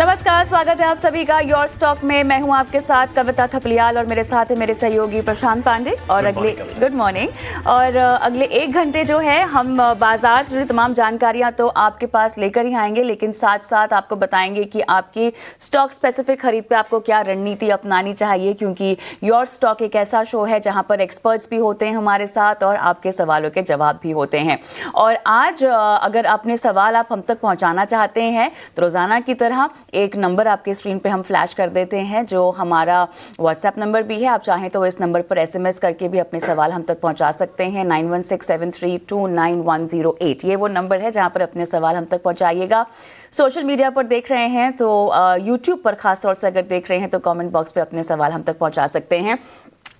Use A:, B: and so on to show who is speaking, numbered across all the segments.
A: नमस्कार, स्वागत है आप सभी का योर स्टॉक में। मैं हूं आपके साथ कविता थपलियाल और मेरे साथ है मेरे सहयोगी प्रशांत पांडे। और गुड मॉर्निंग। और अगले 1 घंटे जो है हम बाजार से तमाम जानकारियां तो आपके पास लेकर ही आएंगे, लेकिन साथ साथ आपको बताएंगे कि आपकी स्टॉक स्पेसिफिक खरीद पे आपको क्या रणनीति अपनानी चाहिए, क्योंकि योर स्टॉक एक ऐसा शो है जहां पर एक्सपर्ट्स भी होते हैं हमारे साथ और आपके सवालों के जवाब भी होते हैं। और आज अगर अपने सवाल आप हम तक पहुंचाना चाहते हैं तो रोजाना की तरह एक नंबर आपके स्क्रीन पे हम फ्लैश कर देते हैं, जो हमारा व्हाट्सएप नंबर भी है। आप चाहें तो इस नंबर पर एसएमएस करके भी अपने सवाल हम तक पहुंचा सकते हैं। 9167329108 ये वो नंबर है जहां पर अपने सवाल हम तक पहुंचाइएगा। सोशल मीडिया पर देख रहे हैं तो यूट्यूब पर खासतौर से अगर देख रहे हैं तो कमेंट बॉक्स पे अपने सवाल हम तक पहुंचा सकते हैं।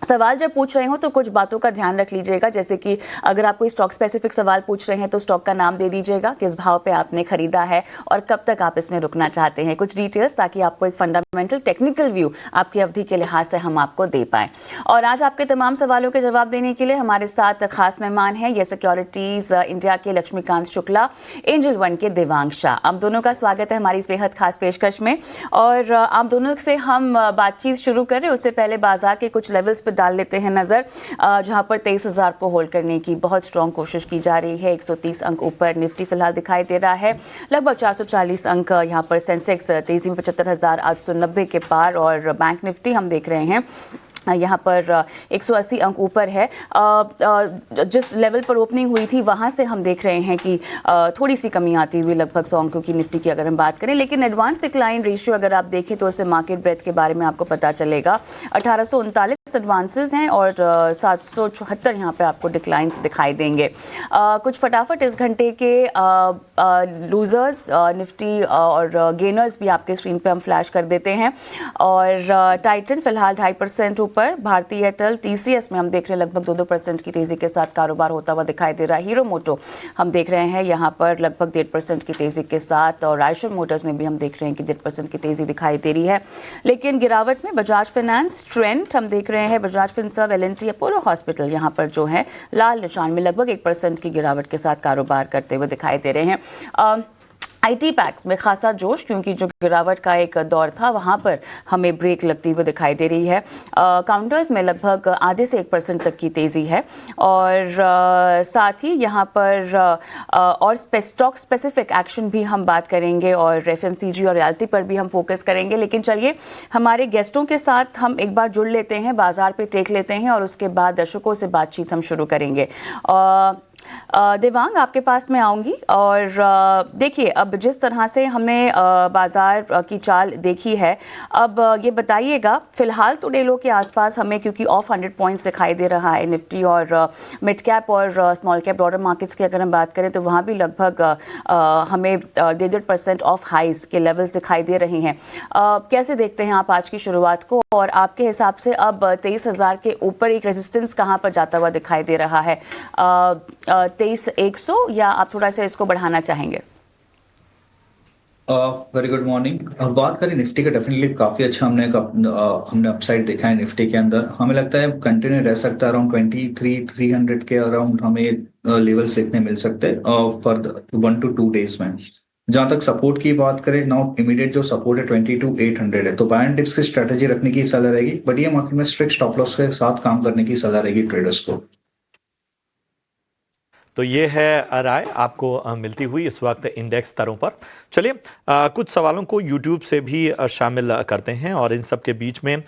A: सवाल जब पूछ रहे हो तो कुछ बातों का ध्यान रख लीजिएगा, जैसे कि अगर आप कोई स्टॉक स्पेसिफिक सवाल पूछ रहे हैं तो स्टॉक का नाम दे दीजिएगा, किस भाव पे आपने खरीदा है और कब तक आप इसमें रुकना चाहते हैं, कुछ डिटेल्स, ताकि आपको एक फंडामेंटल टेक्निकल व्यू आपकी अवधि के लिहाज से हम आपको दे पाएं। और आज आपके तमाम सवालों के जवाब देने के लिए हमारे साथ खास मेहमान हैं, ये सिक्योरिटीज इंडिया के लक्ष्मीकांत शुक्ला, एंजल वन के देवांग शाह। आप दोनों का स्वागत है हमारी इस बेहद खास पेशकश में। और आप दोनों से हम बातचीत शुरू करें उससे पहले बाजार के कुछ लेवल्स डाल लेते हैं नजर, जहां पर 23,000 को होल्ड करने की बहुत स्ट्रांग कोशिश की जा रही है। 130 अंक ऊपर निफ्टी फिलहाल दिखाई दे रहा है, लगभग 440 अंक यहां पर सेंसेक्स तेजी में 75,890 के पार। और बैंक निफ्टी हम देख रहे हैं यहाँ पर 180 अंक ऊपर है। जिस लेवल पर ओपनिंग हुई थी वहाँ से हम देख रहे हैं कि थोड़ी सी कमी आती हुई लगभग 100 अंकों की निफ्टी की अगर हम बात करें, लेकिन एडवांस डिक्लाइन रेशियो अगर आप देखें तो उससे मार्केट ब्रेथ के बारे में आपको पता चलेगा। 1839 एडवांसेस हैं और 774 यहाँ पे आपको डिक्लाइंस दिखाई देंगे। कुछ फटाफट इस घंटे के लूजर्स, निफ्टी और गेनर्स भी आपके स्क्रीन पे हम फ्लैश कर देते हैं। और टाइटन फिलहाल 2.5% ऊपर, भारतीय एयरटेल, टीसीएस में हम देख रहे हैं लगभग 2% की तेजी के साथ कारोबार होता हुआ दिखाई दे रहा है। हीरो मोटो हम देख रहे हैं यहाँ पर लगभग 1.5% की तेजी के साथ, और आयशर मोटर्स में भी हम देख रहे हैं कि 1.5% की तेजी दिखाई दे रही है। लेकिन गिरावट में बजाज फाइनेंस, ट्रेंट हम देख रहे हैं, Bajaj Finserv, L&T, Apollo hospital यहाँ पर जो है लाल निशान में लगभग 1% की गिरावट के साथ कारोबार करते हुए दिखाई दे रहे हैं। आईटी पैक्स में खासा जोश, क्योंकि जो गिरावट का एक दौर था वहाँ पर हमें ब्रेक लगती हुई दिखाई दे रही है। काउंटर्स में लगभग आधे से 1% तक की तेज़ी है। और साथ ही यहाँ पर और स्टॉक स्पेसिफिक एक्शन भी हम बात करेंगे और एफएमसीजी और रियल्टी पर भी हम फोकस करेंगे। लेकिन चलिए हमारे गेस्टों के साथ हम एक बार जुड़ लेते हैं, बाजार पे टेक लेते हैं और उसके बाद दर्शकों से बातचीत हम शुरू करेंगे। देवांग, आपके पास मैं आऊँगी। और देखिए, अब जिस तरह से हमने बाजार की चाल देखी है, अब ये बताइएगा, फिलहाल तो डेलो के आसपास हमें, क्योंकि ऑफ 100 पॉइंट्स दिखाई दे रहा है निफ्टी और मिड कैप और स्मॉल कैप ब्रॉडर मार्केट्स की अगर हम बात करें तो वहाँ भी लगभग हमें 1.5% ऑफ हाइज के लेवल्स दिखाई दे रहे हैं। कैसे देखते हैं आप आज की शुरुआत को, और आपके हिसाब से अब 23,000 के ऊपर एक रेजिस्टेंस कहाँ पर जाता हुआ दिखाई दे रहा है? 23,100 या आप थोड़ा सा इसको बढ़ाना चाहेंगे?
B: Very good morning. बात करें निफ्टी का, डेफिनेटली काफ़ी अच्छा हमने अपसाइड देखा है निफ्टी के अंदर। हमें लगता है कंटिन्यू रह सकता है अराउंड 23,300 के अराउंड हमें लेवल्स देखने मिल सकते हैं फॉर 1 to 2 डेज में। जहां तक सपोर्ट की बात करें, नाउ इमीडिएट जो सपोर्ट है 22,800 है, तो बाय एंड डिप्स की स्ट्रेटेजी रखने की सलाह रहेगी, बट ये मार्केट में स्ट्रिक्ट स्टॉप लॉस के साथ काम करने की सलाह रहेगी ट्रेडर्स को।
C: तो ये है राय आपको मिलती हुई इस वक्त इंडेक्स स्तरों पर। चलिए कुछ सवालों को यूट्यूब से भी शामिल करते हैं, और इन सब के बीच में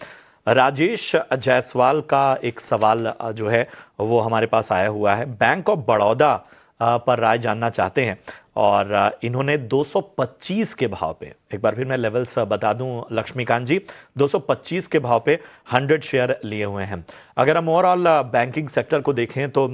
C: राजेश जायसवाल का एक सवाल जो है वो हमारे पास आया हुआ है। बैंक ऑफ बड़ौदा पर राय जानना चाहते हैं, और इन्होंने 225 के भाव पे, एक बार फिर मैं लेवल्स बता दूं लक्ष्मीकांत जी, 225 के भाव पे 100 शेयर लिए हुए हैं। अगर हम ओवरऑल बैंकिंग सेक्टर को देखें तो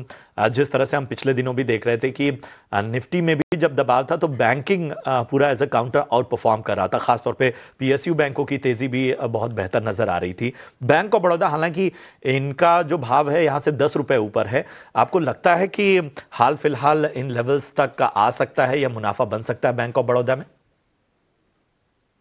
C: जिस तरह से हम पिछले दिनों भी देख रहे थे कि निफ्टी में भी जब दबाव था तो बैंकिंग पूरा as a counter outperform कर रहा था। खासतौर पे पीएसयू बैंकों की तेजी भी बहुत बेहतर नजर आ रही थी। बैंक ऑफ बड़ौदा, हालांकि इनका जो भाव है यहाँ से 10 रुपए ऊपर है, आपको लगता है कि हाल फिलहाल इन लेवल्स तक आ सकता है या मुनाफा बन सकता है बैंक ऑफ बड़ौदा में?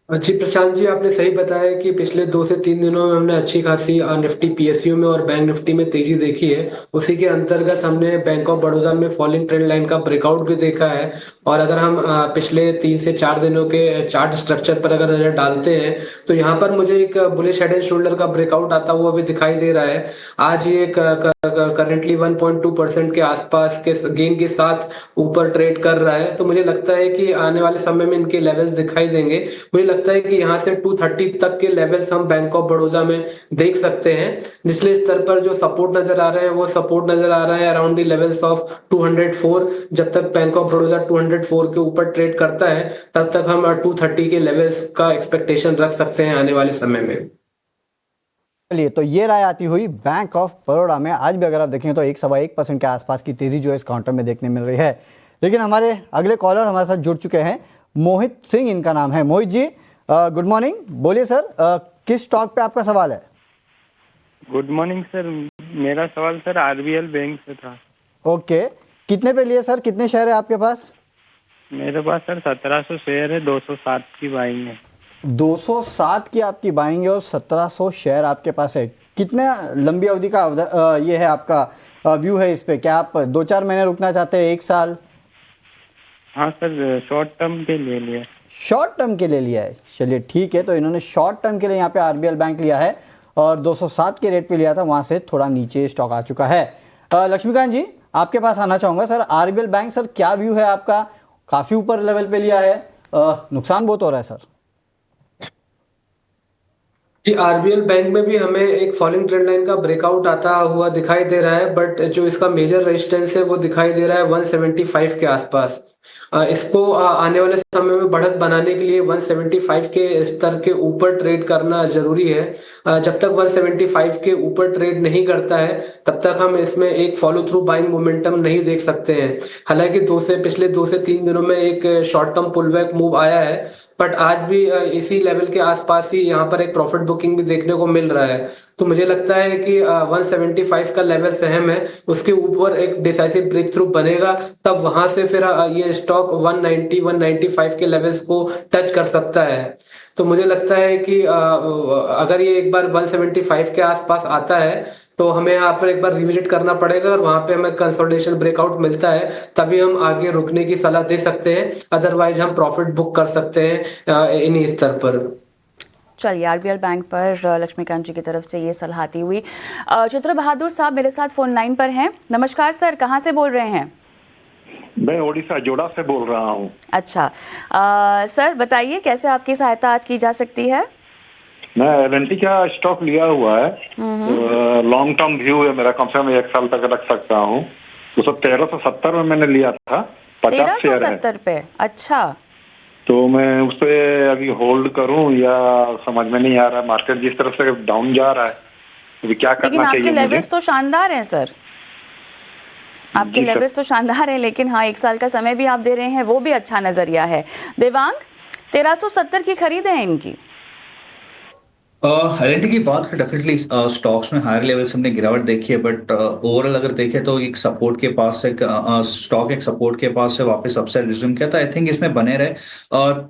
D: जी प्रशांत जी, आपने सही बताया कि पिछले 2 से 3 दिनों में हमने अच्छी खासी निफ्टी पीएसयू में और बैंक निफ्टी में तेजी देखी है। उसी के अंतर्गत हमने बैंक ऑफ बड़ौदा में फॉलिंग ट्रेंड लाइन का ब्रेकआउट भी देखा है। और अगर हम पिछले 3 से 4 दिनों के चार्ट स्ट्रक्चर पर अगर नजर डालते हैं तो यहाँ पर मुझे एक बुलिश हेड एंड शोल्डर का ब्रेकआउट आता हुआ भी दिखाई दे रहा है। आज ये करंटली 1.2% के आसपास के गेन के साथ ऊपर ट्रेड कर रहा है, तो मुझे लगता है कि आने वाले समय में इनके लेवल्स दिखाई देंगे। मुझे लगता है कि यहाँ से 230 तक के लेवल्स हम बैंक ऑफ बड़ौदा में देख सकते हैं। निचले स्तर पर जो सपोर्ट नजर आ रहे हैं वो सपोर्ट नजर आ रहा है अराउंड द लेवल्स ऑफ 204। जब तक बैंक ऑफ बड़ौदा 204 के ऊपर ट्रेड करता है तब तक हम 230 के लेवल्स का एक्सपेक्टेशन रख सकते हैं आने वाले समय में।
E: चलिए, तो ये राय आती हुई बैंक ऑफ बड़ौदा में आज भी अगर आप देखें तो 1.25% के आसपास की तेजी जो है इस काउंटर में देखने मिल रही है। लेकिन हमारे अगले कॉलर हमारे साथ जुड़ चुके हैं, मोहित सिंह इनका नाम है। Mohit ji, good morning. बोलिए सर, किस स्टॉक पे आपका सवाल है?
F: गुड मॉर्निंग सर, मेरा सवाल सर आरबीएल बैंक से था।
E: ओके, कितने पे लिए सर? कितने शेयर है आपके पास?
F: मेरे पास सर 1700 शेयर है, 207 की बाइंग है।
E: 207 की आपकी बाइंग है और 1700 शेयर आपके पास है। कितने लंबी अवधि का ये है आपका व्यू है इस पे? क्या आप 2-4 महीने रुकना चाहते हैं, 1 साल?
F: हाँ सर, शॉर्ट टर्म के लिए लिया।
E: शॉर्ट टर्म के लिए लिया है, चलिए ठीक है। तो इन्होंने शॉर्ट टर्म के लिए यहाँ पे आरबीएल बैंक लिया है और 207 के रेट पे लिया था, वहाँ से थोड़ा नीचे स्टॉक आ चुका है। लक्ष्मीकांत जी, आपके पास आना चाहूँगा। सर, आरबीएल बैंक सर क्या व्यू है आपका? काफ़ी ऊपर लेवल पे लिया है, नुकसान बहुत हो रहा है सर।
D: कि आरबीएल बैंक में भी हमें एक फॉलिंग ट्रेंड लाइन का ब्रेकआउट आता हुआ दिखाई दे रहा है, बट जो इसका मेजर रेजिस्टेंस है वो दिखाई दे रहा है 175 के आसपास। इसको आने वाले समय में बढ़त बनाने के लिए 175 के स्तर के ऊपर ट्रेड करना जरूरी है। जब तक 175 के ऊपर ट्रेड नहीं करता है तब तक हम इसमें एक फॉलो थ्रू बाइंग मोमेंटम नहीं देख सकते हैं। हालांकि पिछले 2 से 3 दिनों में एक शॉर्ट टर्म पुलबैक मूव आया है, बट आज भी इसी लेवल के आसपास ही यहाँ पर एक प्रॉफिट बुकिंग भी देखने को मिल रहा है। तो मुझे लगता है कि 175 का लेवल सहम है, उसके ऊपर एक डिसाइसिव ब्रेक थ्रू बनेगा तब वहां से फिर ये स्टॉक 190 195 के लेवल्स को टच कर सकता है। तो मुझे लगता है कि अगर ये एक बार 175 के आसपास आता है तो हमें यहाँ पर एक बार रिविजिट करना पड़ेगा और वहां पे हमें कंसोलिडेशन ब्रेकआउट मिलता है तभी हम आगे रुकने की सलाह दे सकते हैं। अदरवाइज हम प्रॉफिट बुक कर सकते हैं इन्हीं स्तर पर।
A: चलिए, आरबीएल बैंक पर लक्ष्मीकांत जी की तरफ से ये सलाह आती हुई। चित्र बहादुर साहब मेरे साथ फोन लाइन पर हैं। नमस्कार सर, कहाँ से बोल रहे हैं?
G: मैं ओडिशा जोड़ा से बोल रहा हूँ।
A: अच्छा, सर बताइए कैसे आपकी सहायता आज की जा सकती है?
G: मैं एलएनटी का स्टॉक लिया हुआ है, लॉन्ग टर्म व्यू है मेरा, कम से कम 1 साल तक रख सकता हूँ। तो 1370 में मैंने लिया था, 50 शेयर है।
A: 1370 पे? अच्छा,
G: तो मैं उस पे अभी होल्ड करूं या समझ में नहीं आ रहा है। मार्केट जिस तरफ से डाउन जा रहा है, अभी क्या
A: लेकिन
G: करना
A: आपके
G: चाहिए मुझे?
A: लेवल्स तो शानदार हैं सर, आपके
G: जी सर।
A: लेवल्स तो शानदार हैं, लेकिन हाँ 1 साल का समय भी आप दे रहे हैं, वो भी अच्छा नजरिया है। देवांग, 1370 की खरीद है इनकी?
B: एलएनटी की बात करें, डेफिनेटली स्टॉक्स में हायर लेवल से हमने गिरावट देखी है, बट ओवरऑल अगर देखें तो एक सपोर्ट के पास से स्टॉक एक सपोर्ट के पास से वापस अपसाइड रिज्यूम किया था। आई थिंक इसमें बने रहे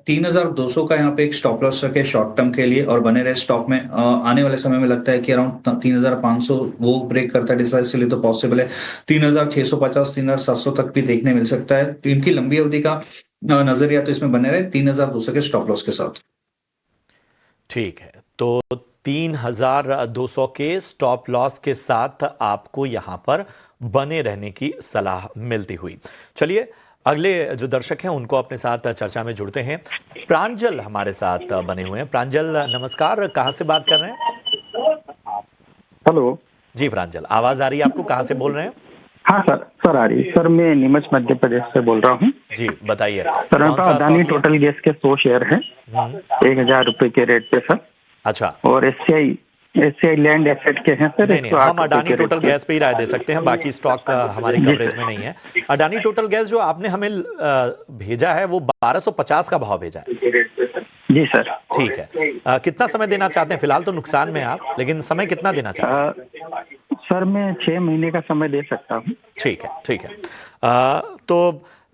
B: 3200 का यहाँ पे एक स्टॉप लॉस रखे शॉर्ट टर्म के लिए और बने रहे स्टॉक में। आने वाले समय में लगता है कि अराउंड 3500 वो ब्रेक करता है डिसाइसिवली तो पॉसिबल है 3650 3700 तक भी देखने मिल सकता है। तो इनकी लंबी अवधि का नजरिया तो इसमें बने रहे 3200 के स्टॉप लॉस के साथ।
C: ठीक है, तो 3200 के स्टॉप लॉस के साथ आपको यहां पर बने रहने की सलाह मिलती हुई। चलिए, अगले जो दर्शक हैं उनको अपने साथ चर्चा में जुड़ते हैं। प्रांजल हमारे साथ बने हुए हैं। प्रांजल नमस्कार, कहां से बात कर रहे हैं?
H: हेलो
C: जी प्रांजल, आवाज आ रही है आपको? कहां से बोल रहे हैं?
H: हाँ सर आ रही है सर। मैं नीमच मध्य प्रदेश से बोल रहा हूँ।
C: जी बताइए
H: सर,
C: कौन सा
H: अदानी
C: स्टॉक लिया?
H: टोटल गैस के 100 शेयर है, 1000 रुपए के रेट पे सर।
C: अच्छा,
H: और एससीआई लैंड एसेट के हैं सर।
C: नहीं नहीं,
H: 108
C: हम अडानी
H: रुपए के
C: टोटल
H: रेट पे।
C: गैस पे ही राय दे सकते हैं, बाकी स्टॉक हमारी
H: जी
C: कवरेज
H: सर।
C: में नहीं है। अडानी टोटल गैस जो आपने हमें भेजा है वो 1250 का भाव भेजा है।
H: जी सर।
C: ठीक है, कितना समय देना चाहते हैं? फिलहाल तो नुकसान में आप, लेकिन समय कितना देना चाहते हैं?
H: सर मैं 6 महीने का समय दे सकता हूँ।
C: ठीक है, ठीक है। तो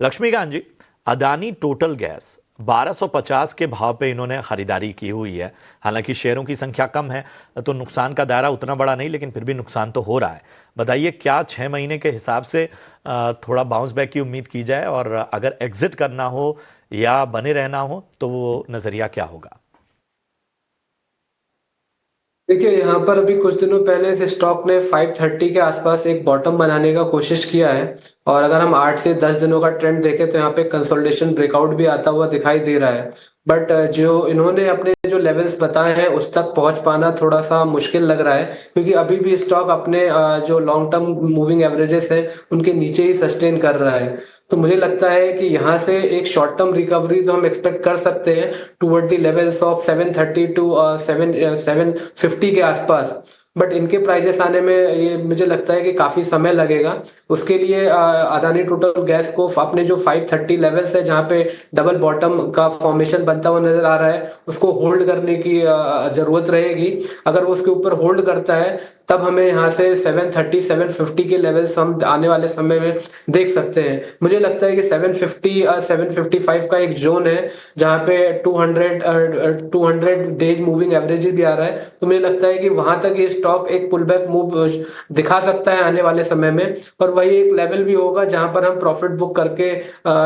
C: लक्ष्मीकांत जी, अदानी टोटल गैस 1250 के भाव पे इन्होंने खरीदारी की हुई है। हालांकि शेयरों की संख्या कम है तो नुकसान का दायरा उतना बड़ा नहीं, लेकिन फिर भी नुकसान तो हो रहा है। बताइए क्या 6 महीने के हिसाब से थोड़ा बाउंस बैक की उम्मीद की जाए, और अगर एग्जिट करना हो या बने रहना हो तो वो नजरिया क्या होगा?
D: देखिए, यहाँ पर अभी कुछ दिनों पहले इस स्टॉक ने 530 के आसपास एक बॉटम बनाने का कोशिश किया है, और अगर हम 8 से 10 दिनों का ट्रेंड देखें तो यहाँ पे कंसोलिडेशन ब्रेकआउट भी आता हुआ दिखाई दे रहा है। बट जो इन्होंने अपने जो लेवल्स बताए हैं उस तक पहुंच पाना थोड़ा सा मुश्किल लग रहा है, क्योंकि अभी भी स्टॉक अपने जो लॉन्ग टर्म मूविंग एवरेजेस है उनके नीचे ही सस्टेन कर रहा है। तो मुझे लगता है कि यहाँ से एक शॉर्ट टर्म रिकवरी तो हम एक्सपेक्ट कर सकते हैं toward the levels of 730 to 750 के आसपास। बट इनके प्राइजेस आने में ये मुझे लगता है कि काफी समय लगेगा। उसके लिए अदानी टोटल गैस को अपने जो 530 लेवल्स है जहाँ पे डबल बॉटम का फॉर्मेशन बनता हुआ नजर आ रहा है उसको होल्ड करने की जरूरत रहेगी। अगर वो उसके ऊपर होल्ड करता है तब हमें यहाँ से 730 750 के लेवल्स हम आने वाले समय में देख सकते हैं। मुझे लगता है कि 750 755 का एक जोन है जहाँ पे 200 डेज मूविंग एवरेज भी आ रहा है। तो मुझे लगता है कि वहां तक ये स्टॉक एक पुल बैक मूव दिखा सकता है आने वाले समय में, और वही एक लेवल भी होगा जहां पर हम प्रॉफिट बुक करके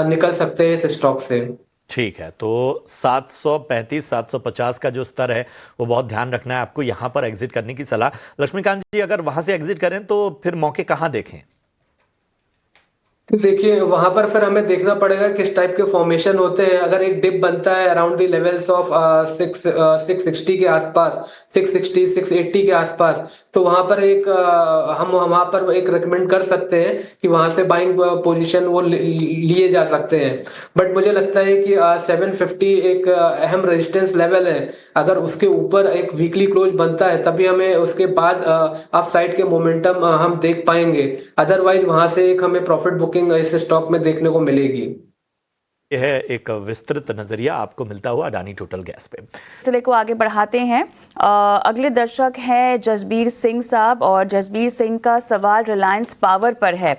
D: निकल सकते हैं इस स्टॉक से।
C: ठीक है, तो 735 750 का जो स्तर है वो बहुत ध्यान रखना है आपको, यहां पर एग्जिट करने की सलाह। लक्ष्मीकांत जी, अगर वहां से एग्जिट करें तो फिर मौके कहां देखें?
D: तो देखिए, वहां पर फिर हमें देखना पड़ेगा किस टाइप के फॉर्मेशन होते हैं। अगर एक डिप बनता है अराउंड द लेवल्स ऑफ 660 के आसपास, 660 680 के आसपास, तो वहां पर हम वहां पर एक रेकमेंड कर सकते हैं कि वहां से बाइंग पोजीशन वो लिए जा सकते हैं। बट मुझे लगता है कि 750 एक अहम रेजिस्टेंस लेवल है। अगर उसके ऊपर एक वीकली क्लोज बनता है तभी हमें उसके बाद अप साइड के मोमेंटम हम देख पाएंगे। अदरवाइज वहां से एक हमें प्रॉफिट बुकिंग इस स्टॉक में देखने को मिलेगी।
C: यह है एक विस्तृत नजरिया आपको मिलता हुआ अडानी टोटल गैस पे।
A: सिलसिले को आगे बढ़ाते हैं। अगले दर्शक हैं जसबीर सिंह साहब, और जसबीर सिंह का सवाल रिलायंस पावर पर है।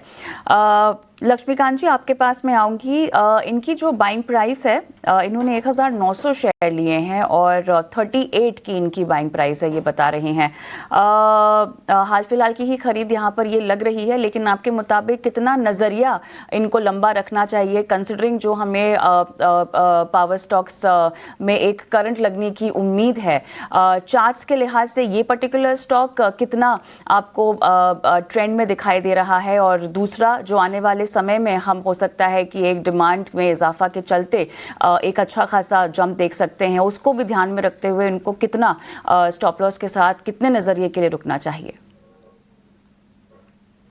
A: लक्ष्मीकांत जी, आपके पास मैं आऊँगी। इनकी जो बाइंग प्राइस है, इन्होंने 1900 शेयर लिए हैं और 38 की इनकी बाइंग प्राइस है, ये बता रहे हैं। हाल फिलहाल की ही खरीद यहाँ पर ये लग रही है, लेकिन आपके मुताबिक कितना नज़रिया इनको लंबा रखना चाहिए, कंसिडरिंग जो हमें पावर स्टॉक्स में एक करंट लगने की उम्मीद है? चार्ट्स के लिहाज से ये पर्टिकुलर स्टॉक कितना आपको ट्रेंड में दिखाई दे रहा है? और दूसरा, जो आने वाले समय में हम हो सकता है कि एक डिमांड में इजाफा के चलते एक अच्छा खासा जंप देख सकते हैं, उसको भी ध्यान में रखते हुए इनको कितना स्टॉप लॉस के साथ कितने नजरिए के लिए रुकना चाहिए?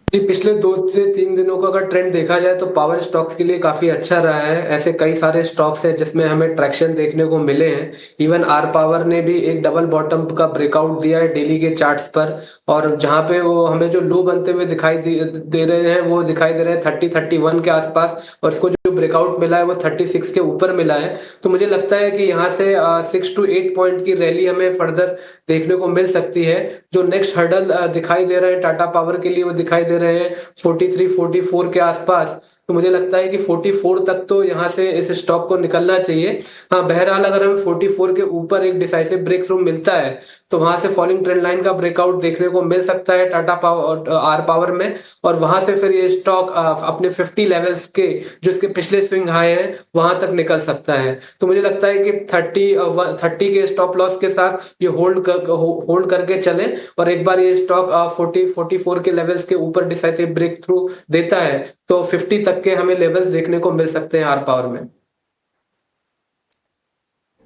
D: पिछले 2 से 3 दिनों का अगर ट्रेंड देखा जाए तो पावर स्टॉक्स के लिए काफी अच्छा रहा है। ऐसे कई सारे स्टॉक्स हैं जिसमें हमें ट्रैक्शन देखने को मिले हैं। इवन आर पावर ने भी एक डबल बॉटम का ब्रेकआउट दिया है डेली के चार्ट्स पर, और जहां पे वो हमें जो लो बनते हुए दिखाई दे रहे हैं वो दिखाई दे रहे हैं 30-31 के आसपास, और इसको जो ब्रेकआउट मिला है वो 36 के ऊपर मिला है। तो मुझे लगता है कि यहाँ से 6 to 8 पॉइंट की रैली हमें फर्दर देखने को मिल सकती है। जो नेक्स्ट हर्डल दिखाई दे रहे हैं टाटा पावर के लिए वो दिखाई दे रहे हैं 43-44 के आसपास। तो मुझे लगता है कि 44 तक तो यहाँ से इस स्टॉक को निकलना चाहिए। हाँ, बहरहाल अगर हमें 44 के ऊपर एक डिसाइसिव ब्रेक थ्रू मिलता है तो वहां से फॉलिंग ट्रेंड लाइन का ब्रेकआउट देखने को मिल सकता है टाटा पावर आर पावर में, और वहां से फिर ये स्टॉक अपने 50 लेवल्स के जो इसके पिछले स्विंग हाई हैं वहां तक निकल सकता है। तो मुझे लगता है कि 30 के स्टॉप लॉस के साथ ये होल्ड करके चलें, और एक बार ये स्टॉक 44 के लेवल्स के ऊपर डिसाइसिव ब्रेक थ्रू देता है तो 50 तक के हमें लेवल्स देखने को मिल सकते हैं आर पावर में।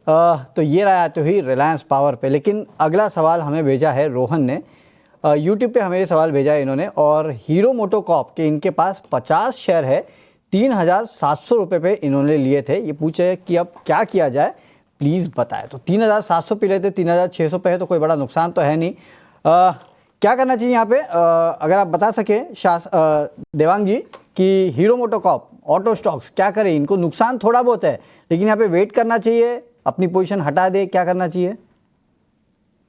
E: तो ये रहा तो ही रिलायंस पावर पे। लेकिन अगला सवाल हमें भेजा है रोहन ने, यूट्यूब पे हमें ये सवाल भेजा है इन्होंने, और हीरो मोटोकॉर्प के इनके पास 50 शेयर है, 3700 रुपये पे इन्होंने लिए थे। ये पूछे कि अब क्या किया जाए, प्लीज़ बताएं। तो 3700 पे लेते, 3600 पे है तो कोई बड़ा नुकसान तो है नहीं। क्या करना चाहिए यहाँ पे, अगर आप बता सके देवांग जी, कि हीरो मोटोकॉर्प ऑटो स्टॉक्स क्या करें? इनको नुकसान थोड़ा बहुत है, लेकिन यहाँ पे वेट करना चाहिए, अपनी पोजीशन हटा दे, क्या करना चाहिए?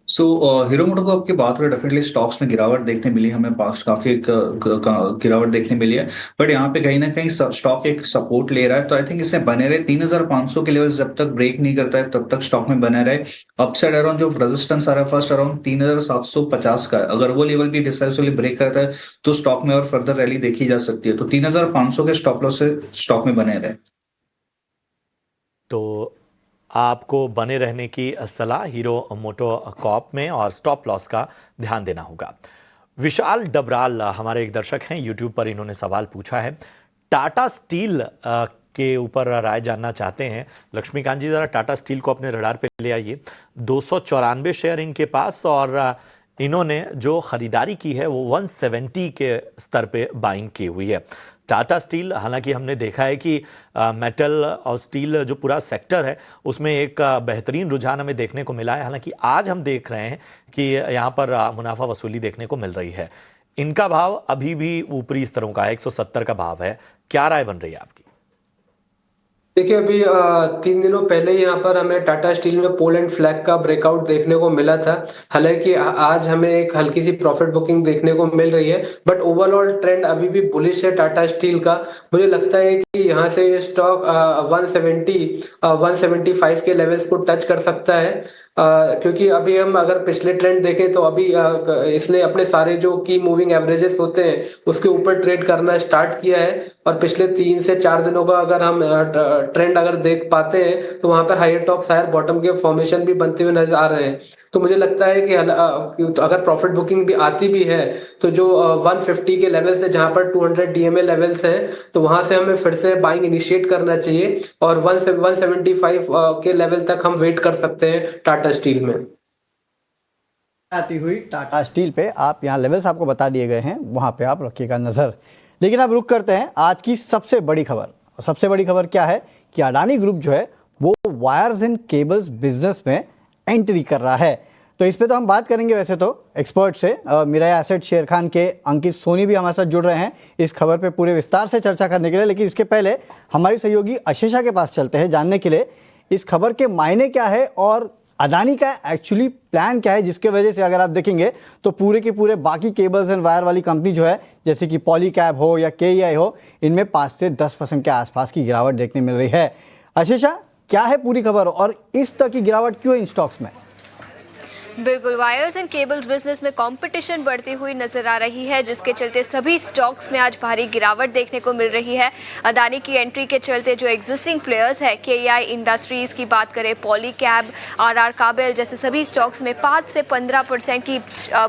B: हीरो मोटो को आपकी बात करें, डेफिनेटली स्टॉक्स में गिरावट देखने मिली हमें, पास्ट काफी गिरावट देखने मिली है। बट यहाँ पे कहीं ना कहीं स्टॉक एक सपोर्ट ले रहा है, तो आई थिंक इसे बने रहे 3500 के लेवल जब तक ब्रेक नहीं करता है तब तक स्टॉक में बने रहे। अपसाइड अराउंड जो रेजिस्टेंस आ रहा है फर्स्ट अराउंड 3750 का है, अगर वो लेवल भी डिसाइसिवली ब्रेक करता है तो स्टॉक में और फर्दर रैली देखी जा सकती है। तो 3500 के स्टॉप लॉस से स्टॉक में बने रहे।
C: तो आपको बने रहने की सलाह हीरो मोटो कॉर्प में, और स्टॉप लॉस का ध्यान देना होगा। विशाल डबराल हमारे एक दर्शक हैं यूट्यूब पर, इन्होंने सवाल पूछा है, टाटा स्टील के ऊपर राय जानना चाहते हैं। लक्ष्मीकांत जी जरा टाटा स्टील को अपने रडार पे ले आइए। 294 शेयर इनके पास, और इन्होंने जो खरीदारी की है वो 170 के स्तर पे बाइंग की हुई है। टाटा स्टील, हालांकि हमने देखा है कि मेटल और स्टील जो पूरा सेक्टर है उसमें एक बेहतरीन रुझान हमें देखने को मिला है। हालांकि आज हम देख रहे हैं कि यहाँ पर मुनाफा वसूली देखने को मिल रही है। इनका भाव अभी भी ऊपरी स्तरों का है, 170 का भाव है। क्या राय बन रही है आपकी?
D: देखिए, अभी 3 दिनों पहले यहाँ पर हमें टाटा स्टील में पोल एंड फ्लैग का ब्रेकआउट देखने को मिला था। हालांकि आज हमें एक हल्की सी प्रॉफिट बुकिंग देखने को मिल रही है, बट ओवरऑल ट्रेंड अभी भी बुलिश है टाटा स्टील का। मुझे लगता है कि यहाँ से ये स्टॉक 175 के लेवल्स को टच कर सकता है, क्योंकि अभी हम अगर पिछले ट्रेंड देखें तो अभी इसने अपने सारे जो की मूविंग एवरेजेस होते हैं उसके ऊपर ट्रेड करना स्टार्ट किया है। और पिछले 3 से 4 दिनों का अगर हम ट्रेंड अगर देख पाते हैं तो वहां पर हायर टॉप हायर बॉटम के फॉर्मेशन भी बनते हुए नजर आ रहे हैं। तो मुझे लगता है कि अगर प्रॉफिट बुकिंग भी आती भी है तो जो 150 के लेवल्स है, जहां पर 200 डीएमए लेवल्स हैं, तो वहां से हमें फिर से बाइंग इनिशिएट करना चाहिए, और 175 के लेवल तक हम वेट कर सकते हैं टाटा स्टील में।
E: आती हुई टाटा स्टील पे आप यहाँ लेवल्स आपको बता दिए गए हैं, वहाँ पे आप रखिएगा नज़र। लेकिन अब रुक करते हैं आज की सबसे बड़ी खबर। और सबसे बड़ी खबर क्या है कि अडानी ग्रुप जो है वो वायर्स एंड केबल्स बिजनेस में एंट्री कर रहा है। तो इस पे तो हम बात करेंगे वैसे तो एक्सपर्ट से। मिराई एसेट शेयर खान के अंकित सोनी भी हमारे साथ जुड़ रहे हैं इस खबर पे पूरे विस्तार से चर्चा करने के लिए। लेकिन इसके पहले हमारी सहयोगी आशीषा के पास चलते हैं जानने के लिए इस खबर के मायने क्या है और अडानी का एक्चुअली प्लान क्या है, जिसके वजह से अगर आप देखेंगे तो पूरे के पूरे बाकी केबल्स एंड वायर वाली कंपनी जो है, जैसे कि पॉलीकैब हो या केईआई हो, इनमें 5 से 10% के आसपास की गिरावट देखने मिल रही है। आशीषा, क्या है पूरी खबर और इस तरह की गिरावट क्यों इन स्टॉक्स में?
I: बिल्कुल, वायर्स एंड केबल्स बिजनेस में कंपटीशन बढ़ती हुई नजर आ रही है, जिसके चलते सभी स्टॉक्स में आज भारी गिरावट देखने को मिल रही है। अडानी की एंट्री के चलते जो एग्जिस्टिंग प्लेयर्स है, केईआई इंडस्ट्रीज की बात करें, पॉलीकैब, आरआर काबेल जैसे सभी स्टॉक्स में 5 से 15% की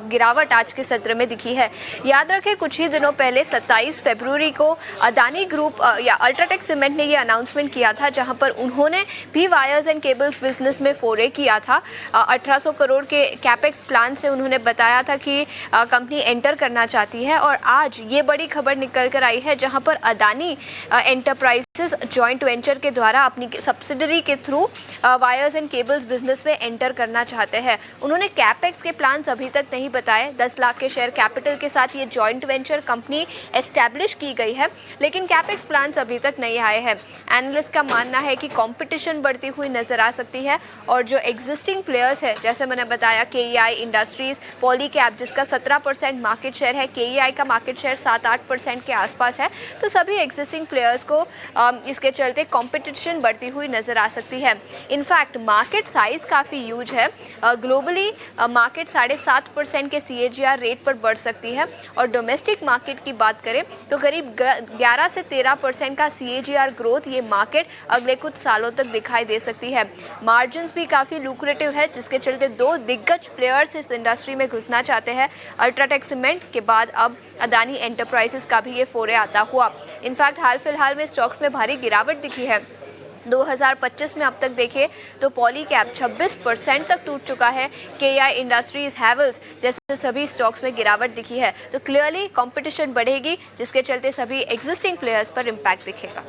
I: गिरावट आज के सत्र में दिखी है। याद रखें, कुछ ही दिनों पहले 27 फरवरी को अडानी ग्रुप या अल्ट्राटेक सीमेंट ने ये अनाउंसमेंट किया था, जहां पर उन्होंने भी वायर्स एंड केबल्स बिजनेस में फोरे किया था। 1800 करोड़ के कैपेक्स प्लान से उन्होंने बताया था कि कंपनी एंटर करना चाहती है। और आज ये बड़ी खबर निकल कर आई है, जहां पर अडानी एंटरप्राइजेस जॉइंट वेंचर के द्वारा अपनी सब्सिडरी के through wires and cables business में एंटर करना चाहते हैं। उन्होंने कैपेक्स के प्लान्स अभी तक नहीं बताए। 10 लाख के शेयर कैपिटल के साथ ये जॉइंट वेंचर कंपनी एस्टैब्लिश की गई है, लेकिन कैपेक्स प्लान्स अभी तक नहीं आए हैं। एनालिस्ट का मानना है कि कंपटीशन बढ़ती हुई नजर आ सकती है, और जो एग्जिस्टिंग प्लेयर्स है, जैसे मैंने बताया, केईआई इंडस्ट्रीज, पॉलीकैब जिसका 17% मार्केट शेयर है, केईआई का मार्केट शेयर 7-8% के आसपास है, तो सभी एग्जिस्टिंग प्लेयर्स को इसके चलते कंपटीशन बढ़ती हुई नजर आ सकती है। इनफैक्ट मार्केट साइज काफ़ी ह्यूज है। ग्लोबली मार्केट 7.5% के CAGR रेट पर बढ़ सकती है, और डोमेस्टिक मार्केट की बात करें तो करीब 11 से 13% का CAGR ग्रोथ ये मार्केट अगले कुछ सालों तक दिखाई दे सकती है। मार्जिन्स भी काफ़ी लुक्रेटिव है, जिसके चलते 2 दिग्गज प्लेयर्स इस इंडस्ट्री में घुसना चाहते हैं। अल्ट्राटेक सीमेंट के बाद अब अडानी एंटरप्राइजेस का भी ये फोरे आता हुआ। इनफैक्ट हाल फिलहाल में स्टॉक्स में भारी गिरावट दिखी है। 2025 में अब तक देखें तो पॉलीकैब 26% तक टूट चुका है। केईआई इंडस्ट्रीज, हैवेल्स जैसे सभी स्टॉक्स में गिरावट दिखी है। तो क्लियरली कंपटीशन बढ़ेगी, जिसके चलते सभी एग्जिस्टिंग प्लेयर्स पर इम्पैक्ट दिखेगा।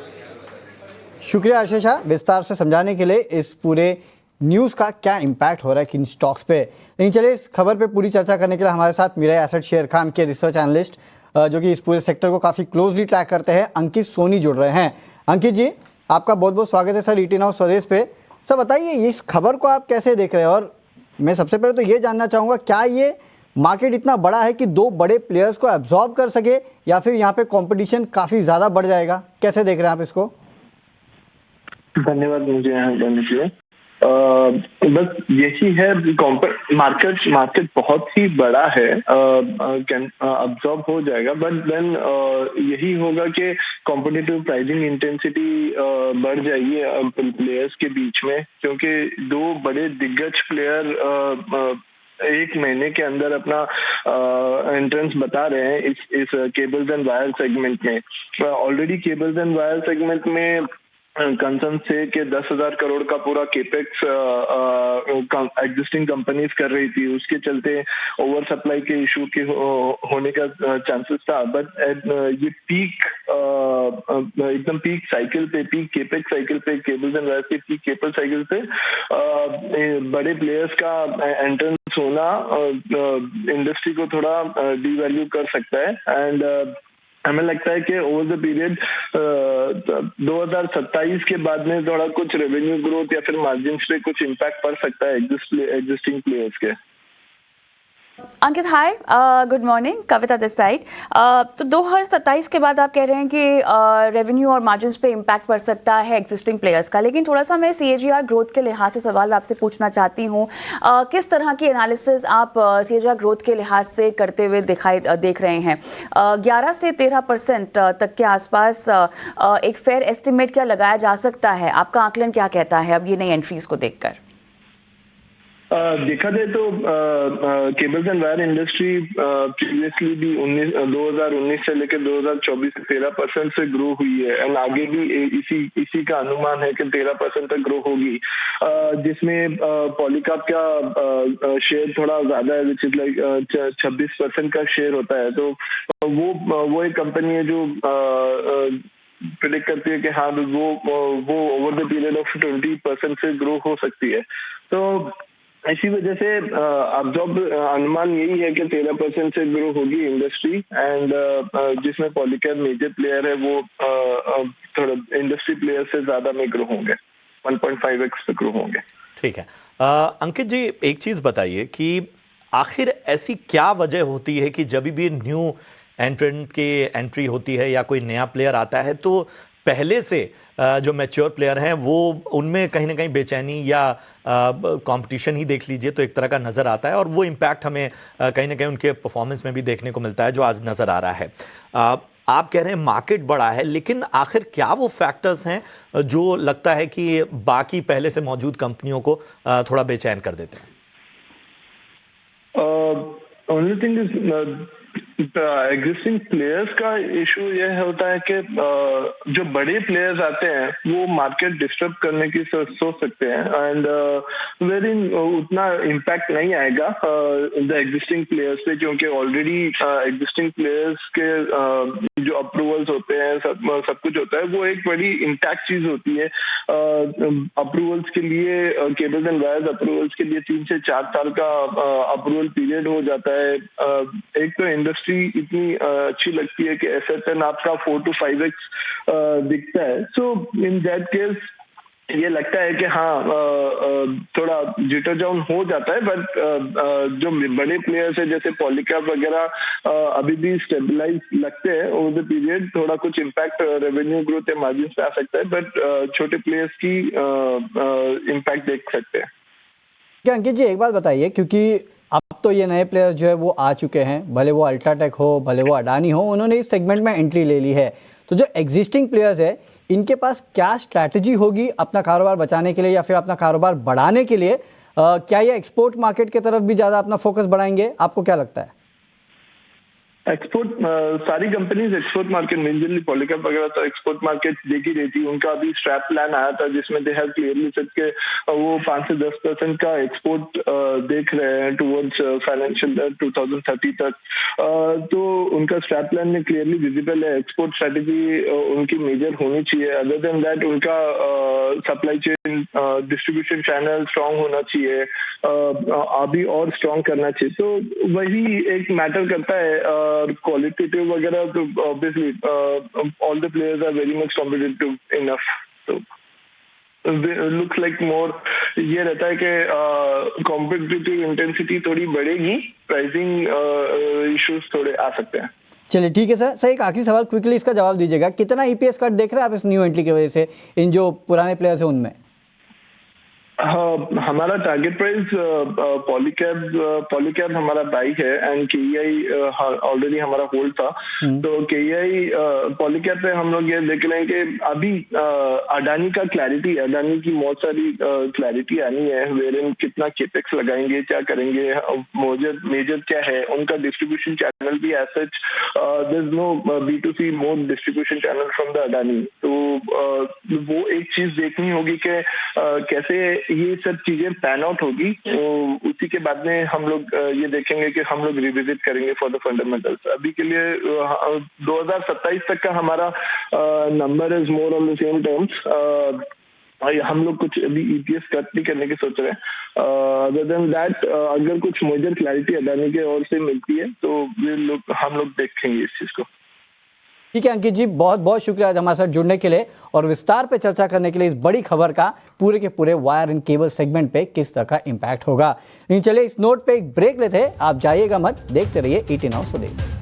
E: शुक्रिया आशीषा, विस्तार से समझाने के लिए इस पूरे न्यूज़ का क्या इम्पैक्ट हो रहा है किन स्टॉक्स पे। लेकिन चलिए इस खबर पे पूरी चर्चा करने के लिए हमारे साथ मिराई एसेट शेयर खान के रिसर्च एनालिस्ट, जो कि इस पूरे सेक्टर को काफ़ी क्लोजली ट्रैक करते हैं, अंकित सोनी जुड़ रहे हैं। अंकित जी, आपका बहुत बहुत स्वागत है सर ईटी नाउ स्वदेश पे। सर बताइए, इस खबर को आप कैसे देख रहे हैं और मैं सबसे पहले तो ये जानना चाहूँगा, क्या ये मार्केट इतना बड़ा है कि दो बड़े प्लेयर्स को एब्जॉर्ब कर सके, या फिर यहाँ पे कंपटीशन काफ़ी ज़्यादा बढ़ जाएगा? कैसे देख रहे हैं आप इसको?
F: धन्यवाद मुझे यहाँ करने के लिए। बस यही है, मार्केट बहुत ही बड़ा है, अब्जॉर्ब हो जाएगा, बट देन यही होगा कि कॉम्पिटिटिव प्राइसिंग इंटेंसिटी बढ़ जाएगी प्लेयर्स के बीच में, क्योंकि दो बड़े दिग्गज प्लेयर एक महीने के अंदर अपना एंट्रेंस बता रहे हैं इस केबल्स एंड वायर सेगमेंट में। Already cables and wire segment में कंसर्न से कि 10,000 करोड़ का पूरा केपेक्स एग्जिस्टिंग कंपनीज कर रही थी, उसके चलते ओवर सप्लाई के इशू के होने का चांसेस था। बट ये एकदम पीक साइकिल पे, पीक केपेक्स साइकिल पे, केबल्स एंड वायर्स के पीक केबल साइकिल पे बड़े प्लेयर्स का एंट्रेंस होना इंडस्ट्री को थोड़ा डीवैल्यू कर सकता है। एंड हमें लगता है कि ओवर द पीरियड 2027 के बाद में थोड़ा कुछ रेवेन्यू ग्रोथ या फिर मार्जिन पे कुछ इम्पैक्ट पड़ सकता है एग्जिस्टिंग प्लेयर्स के।
A: Ankit hi, good morning, Kavita this side. तो 2027 के बाद आप कह रहे हैं कि रेवेन्यू और मार्जिन्स पे इम्पैक्ट पड़ सकता है एग्जिस्टिंग प्लेयर्स का, लेकिन थोड़ा सा मैं CAGR ग्रोथ के लिहाज से सवाल आपसे पूछना चाहती हूँ। किस तरह की एनालिसिस आप CAGR ग्रोथ के लिहाज से करते हुए देख रहे हैं? 11 से 13% तक के आसपास एक फेयर एस्टिमेट क्या लगाया जा सकता है? आपका आकलन क्या कहता है अब ये नई एंट्रीज को देखकर?
F: देखा जाए तो cables and wire industry previously भी 2019 से लेकर 2024 तक 13% से ग्रो हुई है, एंड आगे भी इसी का अनुमान है कि 13% तक ग्रो होगी, जिसमें पॉलीकार्ब का शेयर थोड़ा ज्यादा है, विच इज लाइक 26% का शेयर होता है। तो वो एक कंपनी है जो प्रेडिक्ट करती है कि हाँ वो ओवर द पीरियड ऑफ 20% से ग्रो हो सकती है। तो इसी वजह से अनुमान यही है कि 13% से ग्रो होगी इंडस्ट्री, एंड जिसमें पॉलीकैब मेजर प्लेयर है वो थोड़ा इंडस्ट्री प्लेयर से ज्यादा में ग्रो होंगे, 1.5x पे ग्रो होंगे।
C: ठीक है। अंकित जी, एक चीज बताइए कि आखिर ऐसी क्या वजह होती है कि जब भी न्यू एंट्रेंट की एंट्री होती है या कोई नया प्लेयर आता है तो पहले से जो मैच्योर प्लेयर हैं वो उनमें कहीं ना कहीं बेचैनी या कंपटीशन ही देख लीजिए तो एक तरह का नज़र आता है, और वो इम्पैक्ट हमें कहीं ना कहीं उनके परफॉर्मेंस में भी देखने को मिलता है जो आज नज़र आ रहा है। आप कह रहे हैं मार्केट बड़ा है, लेकिन आखिर क्या वो फैक्टर्स हैं जो लगता है कि बाकी पहले से मौजूद कंपनियों को थोड़ा बेचैन कर देते हैं?
F: Only thing is existing players का इशू यह होता है कि जो बड़े प्लेयर्स आते हैं वो मार्केट डिस्टर्ब करने की सोच सकते हैं, एंड वेरी उतना इम्पैक्ट नहीं आएगा द एग्जिस्टिंग प्लेयर्स पे, क्योंकि ऑलरेडी एग्जिस्टिंग प्लेयर्स के जो अप्रूवल्स होते हैं, सब कुछ होता है, वो एक बड़ी इंटैक्ट चीज होती है। अप्रूवल्स के लिए, केबल्स एंड वायर्स अप्रूवल्स के लिए 3 से 4 साल का अप्रूवल पीरियड हो जाता है। एक तो इंडस्ट्री इतनी अच्छी लगती है कि एसएसएन आपका 4 to 5x दिखता है। सो इन दैट केस ये लगता है कि हाँ थोड़ा जिटर डाउन हो जाता है, बट जो बड़े प्लेयर्स है जैसे पॉलीकैब वगैरह अभी भी स्टेबलाइज लगते हैं ओवर द पीरियड। थोड़ा कुछ इम्पैक्ट रेवेन्यू ग्रोथ या मार्जिन पे आ सकता है, बट छोटे प्लेयर्स की इम्पैक्ट देख सकते हैं।
E: क्या अंकित जी एक बात बताइए, क्योंकि अब तो ये नए प्लेयर्स जो है वो आ चुके हैं, भले वो अल्ट्राटेक हो भले वो अडानी हो, उन्होंने इस सेगमेंट में एंट्री ले ली है। तो जो एग्जिस्टिंग प्लेयर्स है इनके पास क्या स्ट्रैटेजी होगी अपना कारोबार बचाने के लिए या फिर अपना कारोबार बढ़ाने के लिए? क्या ये एक्सपोर्ट मार्केट की तरफ भी ज़्यादा अपना फोकस बढ़ाएंगे? आपको क्या लगता है?
F: एक्सपोर्ट सारी companies export market, majorly Polycab वगैरह तो एक्सपोर्ट मार्केट देख ही रही थी। उनका अभी स्ट्रैप प्लान आया था जिसमें दे हैव क्लियरली सेड के वो 5 से 10% का एक्सपोर्ट देख रहे हैं टुवर्ड्स फाइनेंशियल 2030 तक। तो उनका स्ट्रैप प्लान में क्लियरली विजिबल है, एक्सपोर्ट स्ट्रेटेजी उनकी मेजर होनी चाहिए। अदर देन दैट उनका supply chain distribution channel strong होना चाहिए, अभी और स्ट्रांग करना चाहिए। तो वही एक मैटर करता है। क्वालिटेटिव वगैरह तो obviously all the players are very much competitive enough, तो लुक्स लाइक मोर ये रहता है कि कॉम्पिटिटिव इंटेंसिटी थोड़ी बढ़ेगी, प्राइसिंग इश्यूज थोड़े आ सकते हैं।
E: चलिए ठीक है सर, एक आखिरी सवाल क्विकली इसका जवाब दीजिएगा, कितना ईपीएस कट देख रहे हैं आप इस न्यू एंट्री की वजह से इन जो पुराने प्लेयर्स हैं उनमें?
F: हाँ, हमारा टारगेट प्राइस पॉलीकैब हमारा बाई है एंड केईआई ऑलरेडी हमारा होल्ड था। तो केईआई पॉलीकैब पे हम लोग ये देख रहे हैं कि अभी अडानी का क्लैरिटी, अडानी की बहुत सारी क्लैरिटी आनी है, वेरिन कितना केपेक्स लगाएंगे, क्या करेंगे, मेजर क्या है, उनका डिस्ट्रीब्यूशन चैनल भी as such there is no B2C more distribution channel from the Adani. तो वो एक चीज देखनी होगी कि कैसे ये सब चीजें पैन आउट होगी, तो उसी के बाद में हम लोग ये देखेंगे कि हम लोग रिविजिट करेंगे फॉर द फंडामेंटल्स। अभी के लिए 2027 तक का हमारा number is more on the same terms. हम लोग कुछ अभी ईपीएस कट नहीं करने की सोच रहे हैं। अदर देन दैट अगर कुछ मेजर क्लैरिटी अडानी के ओर से मिलती है तो हम लोग देखेंगे इस चीज को।
E: ठीक है अंकित जी, बहुत बहुत शुक्रिया आज हमारे साथ जुड़ने के लिए और विस्तार पे चर्चा करने के लिए इस बड़ी खबर का पूरे के पूरे वायर एंड केबल सेगमेंट पे किस तरह का इंपैक्ट होगा। चलिए इस नोट पे एक ब्रेक लेते हैं, आप जाइएगा मत, देखते रहिए 18 Hours स्वदेश।